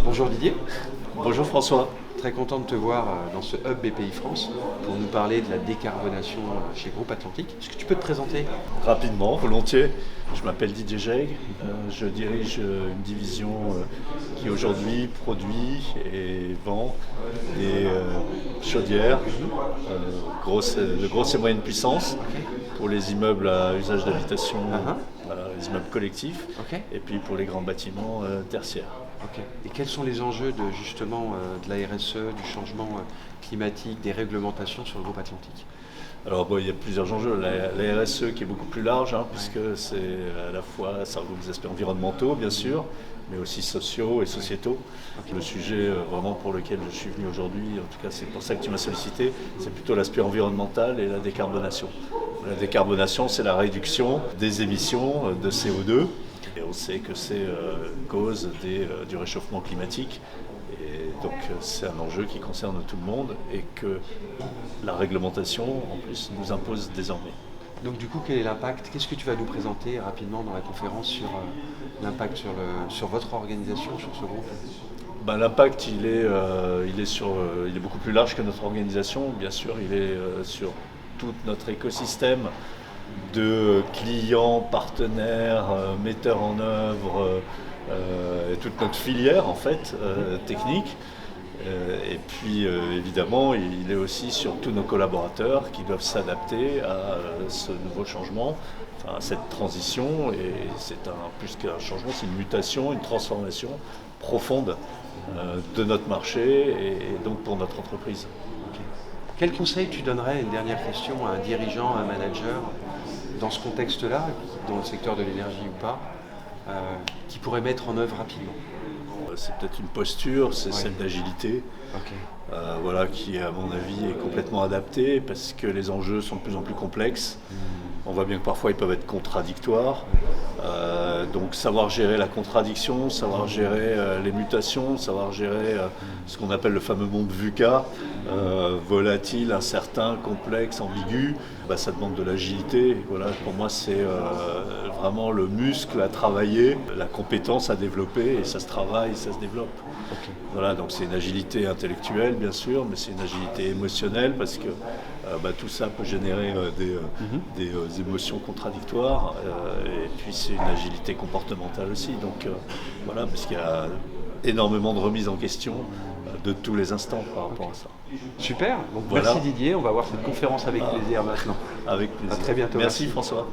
Bonjour Didier, Bonjour François. très content de te voir dans ce hub BPI France pour nous parler de la décarbonation chez Groupe Atlantique. Est-ce que tu peux te présenter? Rapidement, volontiers. Je m'appelle Didier Jeig. Je dirige une division qui aujourd'hui produit et vend des chaudières de grosse et moyenne puissance pour les immeubles à usage d'habitation, les immeubles collectifs, et puis pour les grands bâtiments tertiaires. Ok. Et quels sont les enjeux de justement de la RSE, du changement climatique, des réglementations sur le groupe Atlantique? Alors il y a plusieurs enjeux. La RSE qui est beaucoup plus large, puisque c'est à la fois, ça regroupe des aspects environnementaux bien sûr, mais aussi sociaux et sociétaux. Le sujet vraiment pour lequel je suis venu aujourd'hui, en tout cas c'est pour ça que tu m'as sollicité, c'est plutôt l'aspect environnemental et la décarbonation. La décarbonation, c'est la réduction des émissions de CO2. Et on sait que c'est cause du réchauffement climatique. Et donc c'est un enjeu qui concerne tout le monde et que la réglementation en plus nous impose désormais. Donc du coup, quel est l'impact? Qu'est-ce que tu vas nous présenter rapidement dans la conférence sur l'impact sur votre organisation, sur ce groupe? L'impact il est beaucoup plus large que notre organisation. Bien sûr, il est sur tout notre écosystème de clients, partenaires, metteurs en œuvre et toute notre filière en fait technique. Et puis évidemment, il est aussi sur tous nos collaborateurs qui doivent s'adapter à ce nouveau changement, à cette transition. Et c'est plus qu'un changement, c'est une mutation, une transformation profonde de notre marché et donc pour notre entreprise. Quel conseil tu donnerais, une dernière question, à un dirigeant, à un manager, dans ce contexte-là, dans le secteur de l'énergie ou pas, qui pourrait mettre en œuvre rapidement? C'est peut-être une posture, c'est celle d'agilité, qui à mon avis est complètement adaptée parce que les enjeux sont de plus en plus complexes. On voit bien que parfois ils peuvent être contradictoires. Donc savoir gérer la contradiction, savoir gérer les mutations, savoir gérer ce qu'on appelle le fameux monde VUCA, volatile, incertain, complexe, ambigu, ça demande de l'agilité. Voilà, pour moi c'est vraiment le muscle à travailler, la compétence à développer et ça se travaille, ça se développe. Voilà, donc c'est une agilité intellectuelle bien sûr, mais c'est une agilité émotionnelle parce que tout ça peut générer des émotions contradictoires et puis c'est une agilité comportementale aussi. Donc parce qu'il y a énormément de remises en question de tous les instants par rapport à ça. Super, donc merci Didier, on va voir cette conférence avec plaisir maintenant. Avec plaisir. À très bientôt. Merci François.